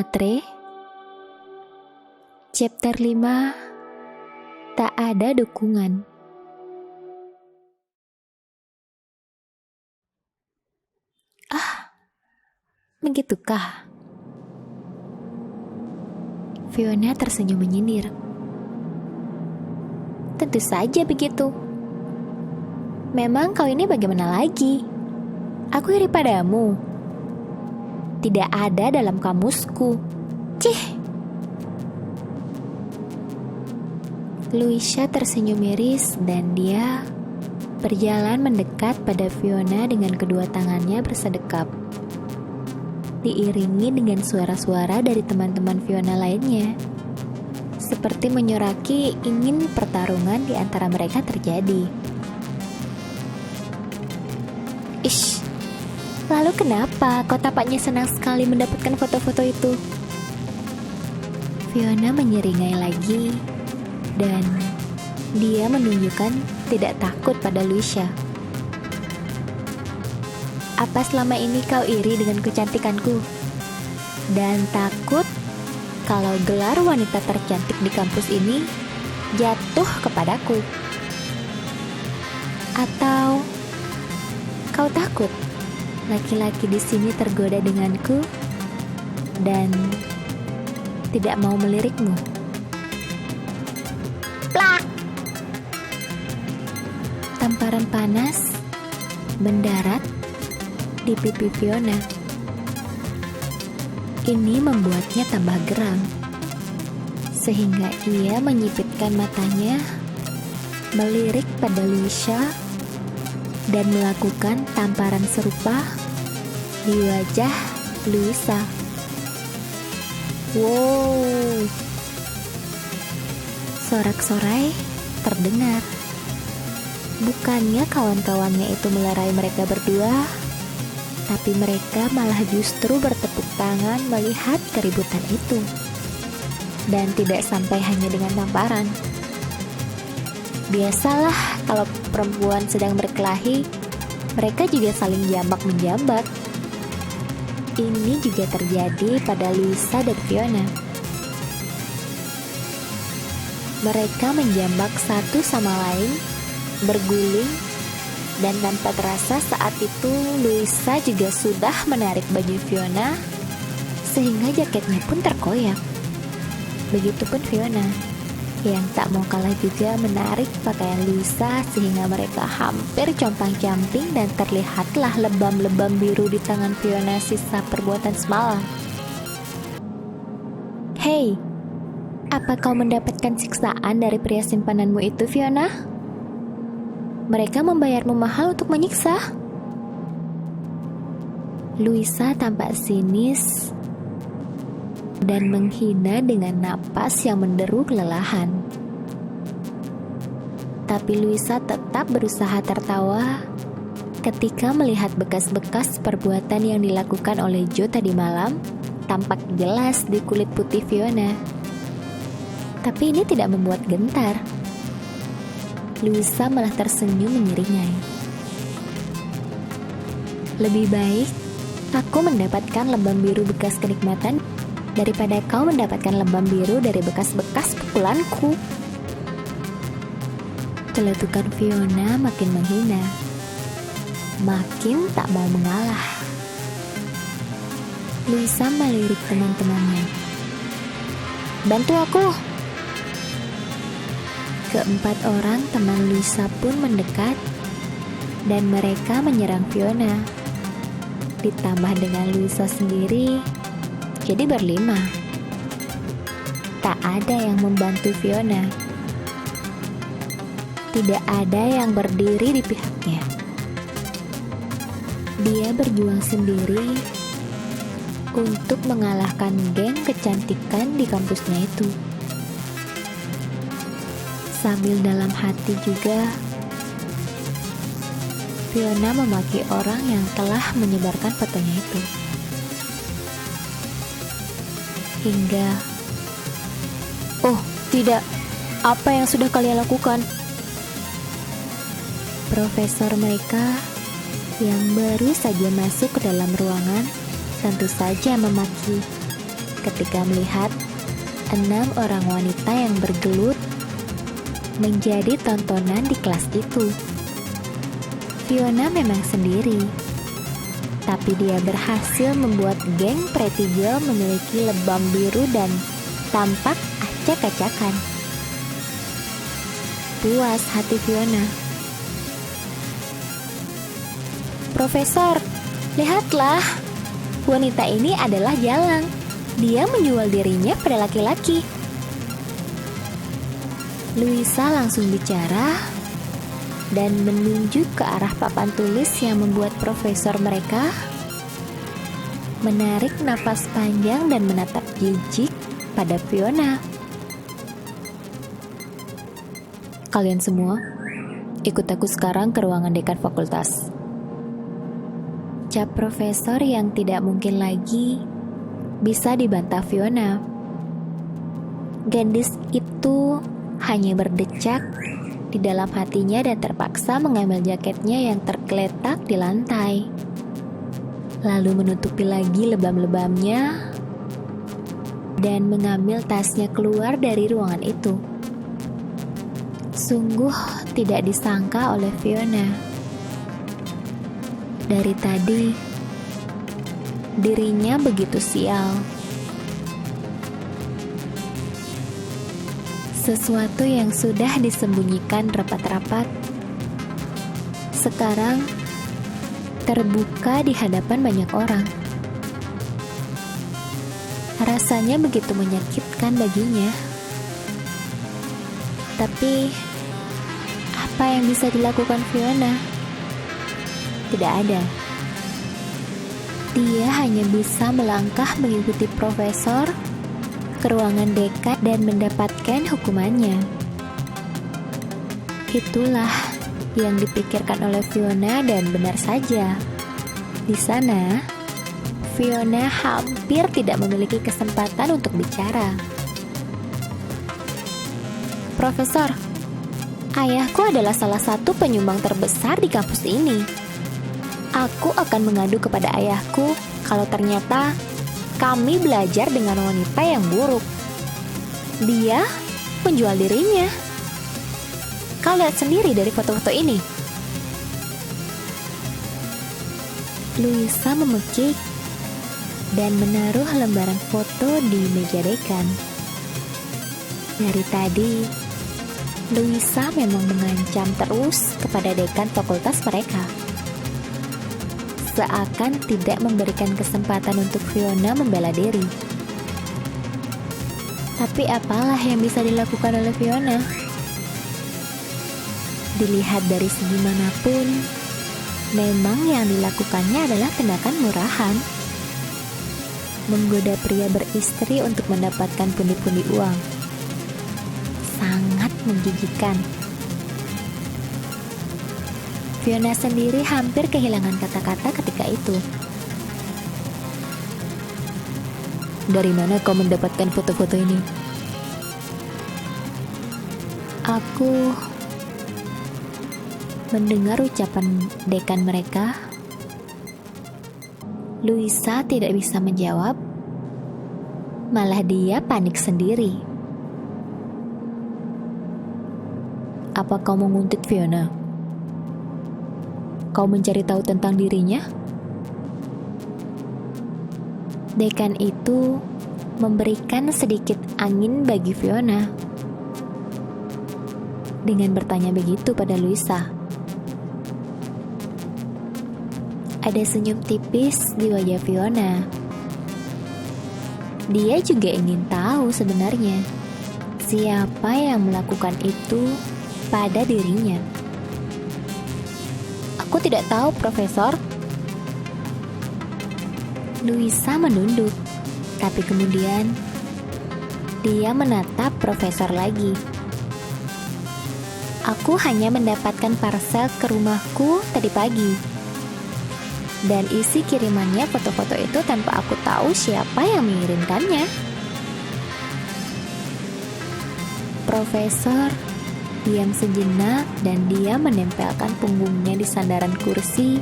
Matre. Chapter 5. Tak ada dukungan. Begitukah? Fiona tersenyum menyindir. Tentu saja begitu. Memang kau ini bagaimana lagi? Aku iri padamu. Tidak ada dalam kamusku. Cih. Louisa tersenyum miris dan dia berjalan mendekat pada Fiona dengan kedua tangannya bersedekap. Diiringi dengan suara-suara dari teman-teman Fiona lainnya. Seperti menyoraki ingin pertarungan di antara mereka terjadi. Ish. Lalu kenapa kau tampaknya senang sekali mendapatkan foto-foto itu? Fiona menyeringai lagi dan dia menunjukkan tidak takut pada Louisa. Apa selama ini kau iri dengan kecantikanku? Dan takut kalau gelar wanita tercantik di kampus ini jatuh kepadaku? Atau kau takut laki-laki di sini tergoda denganku dan tidak mau melirikmu? Plak! Tamparan panas mendarat di pipi Fiona. Ini membuatnya tambah geram, sehingga ia menyipitkan matanya, melirik pada Louisa dan melakukan tamparan serupa di wajah Louisa. Wow! Sorak-sorai terdengar. Bukannya kawan-kawannya itu melerai mereka berdua, tapi mereka malah justru bertepuk tangan melihat keributan itu. Dan tidak sampai hanya dengan tamparan. Biasalah kalau perempuan sedang berkelahi, mereka juga saling jambak-menjambak. Ini juga terjadi pada Louisa dan Fiona. Mereka menjambak satu sama lain, berguling, dan tanpa terasa saat itu Louisa juga sudah menarik baju Fiona, sehingga jaketnya pun terkoyak. Begitupun Fiona, yang tak mau kalah juga menarik pakaian Louisa sehingga mereka hampir compang-camping dan terlihatlah lebam-lebam biru di tangan Fiona sisa perbuatan semalam. Hei, apa kau mendapatkan siksaan dari pria simpananmu itu, Fiona? Mereka membayarmu mahal untuk menyiksa. Louisa tampak sinis dan menghina dengan napas yang menderu kelelahan. Tapi Louisa tetap berusaha tertawa ketika melihat bekas-bekas perbuatan yang dilakukan oleh Joe tadi malam tampak jelas di kulit putih Fiona. Tapi ini tidak membuat gentar. Louisa malah tersenyum menyeringai. Lebih baik aku mendapatkan lebam biru bekas kenikmatan daripada kau mendapatkan lebam biru dari bekas-bekas pukulanku. Celetukan Fiona makin menghina, makin tak mau mengalah. Louisa melirik teman-temannya. Bantu aku! Keempat orang teman Louisa pun mendekat dan mereka menyerang Fiona. Ditambah dengan Louisa sendiri, jadi berlima. Tak ada yang membantu Fiona. Tidak ada yang berdiri di pihaknya. Dia berjuang sendiri untuk mengalahkan geng kecantikan di kampusnya itu. Sambil dalam hati juga, Fiona memaki orang yang telah menyebarkan fotonya itu. Hingga, oh tidak, apa yang sudah kalian lakukan? Profesor mereka yang baru saja masuk ke dalam ruangan tentu saja memaki. ketika melihat 6 orang wanita yang bergelut menjadi tontonan di kelas itu. Fiona memang sendiri, tapi dia berhasil membuat geng Pretty Girl memiliki lebam biru dan tampak acak-acakan. Puas hati Fiona. "Profesor, lihatlah, wanita ini adalah Jalang. Dia menjual dirinya pada laki-laki." Louisa langsung bicara dan menunjuk ke arah papan tulis yang membuat profesor mereka menarik napas panjang dan menatap jijik pada Fiona. "Kalian semua, ikut aku sekarang ke ruangan dekan fakultas," ucap profesor yang tidak mungkin lagi bisa dibantah Fiona. Gadis itu hanya berdecak di dalam hatinya dan terpaksa mengambil jaketnya yang tergeletak di lantai, lalu menutupi lagi lebam-lebamnya dan mengambil tasnya keluar dari ruangan itu. Sungguh tidak disangka oleh Fiona. Dari tadi, dirinya begitu sial. Sesuatu yang sudah disembunyikan rapat-rapat sekarang terbuka di hadapan banyak orang. Rasanya begitu menyakitkan baginya. Tapi, apa yang bisa dilakukan Fiona? Tidak ada. Dia hanya bisa melangkah mengikuti profesor ke ruangan dekan dan mendapatkan hukumannya. Itulah yang dipikirkan oleh Fiona dan benar saja. Di sana, Fiona hampir tidak memiliki kesempatan untuk bicara. "Profesor, ayahku adalah salah satu penyumbang terbesar di kampus ini. Aku akan mengadu kepada ayahku kalau ternyata kami belajar dengan wanita yang buruk. Dia menjual dirinya. Kau lihat sendiri dari foto-foto ini." Louisa memekik dan menaruh lembaran foto di meja dekan. Dari tadi, Louisa memang mengancam terus kepada dekan fakultas mereka. Seakan tidak memberikan kesempatan untuk Fiona membela diri. Tapi apalah yang bisa dilakukan oleh Fiona? Dilihat dari segi manapun, memang yang dilakukannya adalah tindakan murahan. Menggoda pria beristri untuk mendapatkan pundi-pundi uang. Sangat menjijikan. Fiona sendiri hampir kehilangan kata-kata ketika itu. "Dari mana kau mendapatkan foto-foto ini?" Aku mendengar ucapan dekan mereka. Louisa tidak bisa menjawab, malah dia panik sendiri. "Apa kau menguntit Fiona? Kau mencari tahu tentang dirinya?" Dekan itu memberikan sedikit angin bagi Fiona dengan bertanya begitu pada Louisa. Ada senyum tipis di wajah Fiona. Dia juga ingin tahu sebenarnya siapa yang melakukan itu pada dirinya. "Aku tidak tahu, Profesor." Louisa menunduk, tapi kemudian dia menatap Profesor lagi. "Aku hanya mendapatkan parcel ke rumahku tadi pagi. Dan isi kirimannya foto-foto itu tanpa aku tahu siapa yang mengirimkannya." Profesor diam sejenak dan dia menempelkan punggungnya di sandaran kursi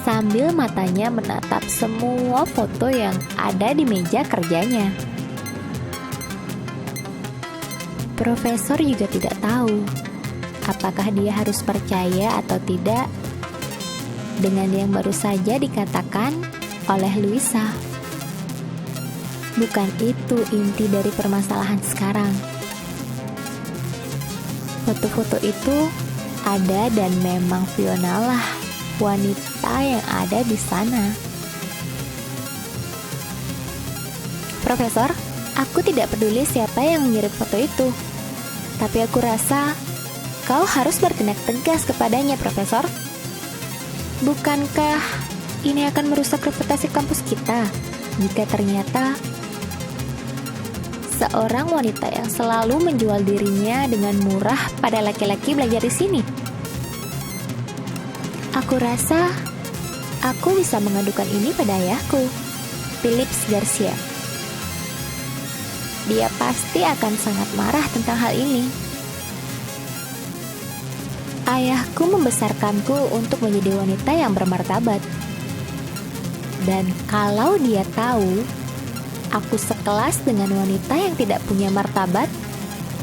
sambil matanya menatap semua foto yang ada di meja kerjanya. Profesor juga tidak tahu apakah dia harus percaya atau tidak dengan yang baru saja dikatakan oleh Luisa. Bukan itu inti dari permasalahan sekarang. Foto-foto itu ada dan memang Fiona lah wanita yang ada di sana. Profesor, aku tidak peduli siapa yang mengirim foto itu. Tapi aku rasa kau harus bertindak tegas kepadanya, Profesor. Bukankah ini akan merusak reputasi kampus kita jika ternyata seorang wanita yang selalu menjual dirinya dengan murah pada laki-laki belajar di sini? Aku rasa aku bisa mengadukan ini pada ayahku, Philips Garcia. Dia pasti akan sangat marah tentang hal ini. Ayahku membesarkanku untuk menjadi wanita yang bermartabat. Dan kalau dia tahu aku sekelas dengan wanita yang tidak punya martabat,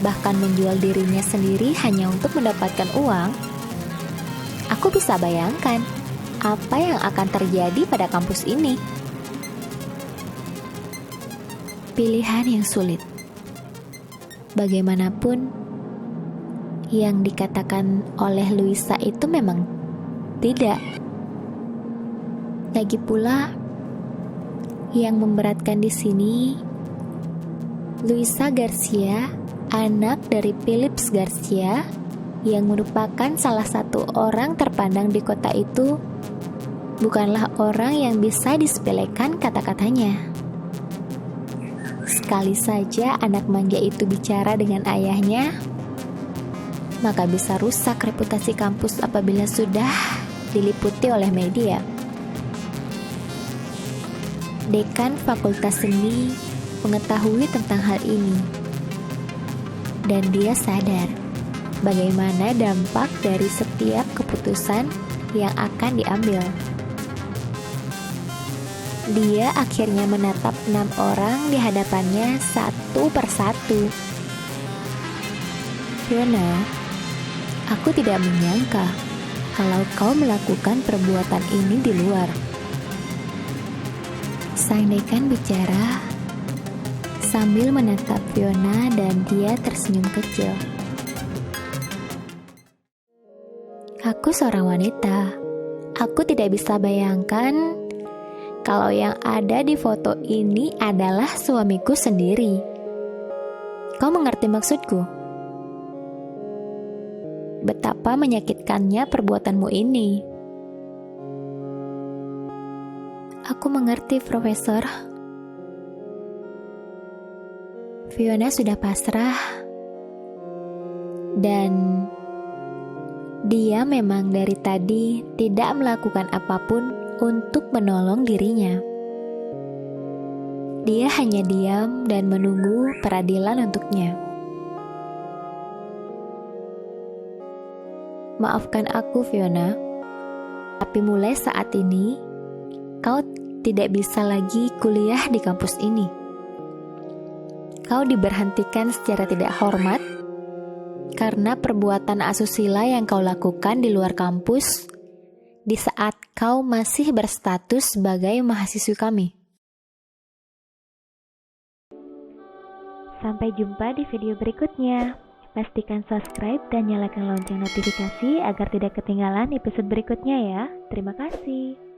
bahkan menjual dirinya sendiri hanya untuk mendapatkan uang, aku bisa bayangkan apa yang akan terjadi pada kampus ini. Pilihan yang sulit. Bagaimanapun, yang dikatakan oleh Luisa itu memang tidak. Lagi pula, yang memberatkan di sini, Luisa Garcia, anak dari Philips Garcia, yang merupakan salah satu orang terpandang di kota itu, bukanlah orang yang bisa disepelekan kata-katanya. Sekali saja anak manja itu bicara dengan ayahnya, maka bisa rusak reputasi kampus apabila sudah diliputi oleh media. Dekan Fakultas Seni mengetahui tentang hal ini, dan dia sadar bagaimana dampak dari setiap keputusan yang akan diambil. Dia akhirnya menatap 6 orang di hadapannya satu persatu. Fiona, aku tidak menyangka kalau kau melakukan perbuatan ini di luar. Sang dekan bicara sambil menatap Fiona dan dia tersenyum kecil. Aku seorang wanita. Aku tidak bisa bayangkan kalau yang ada di foto ini adalah suamiku sendiri. Kau mengerti maksudku? Betapa menyakitkannya perbuatanmu ini. Aku mengerti, Profesor. Fiona sudah pasrah. Dan dia memang dari tadi tidak melakukan apapun untuk menolong dirinya. Dia hanya diam dan menunggu peradilan untuknya. Maafkan aku, Fiona, tapi mulai saat ini kau tidak bisa lagi kuliah di kampus ini. Kau diberhentikan secara tidak hormat karena perbuatan asusila yang kau lakukan di luar kampus di saat kau masih berstatus sebagai mahasiswi kami. Sampai jumpa di video berikutnya. Pastikan subscribe dan nyalakan lonceng notifikasi agar tidak ketinggalan episode berikutnya ya. Terima kasih.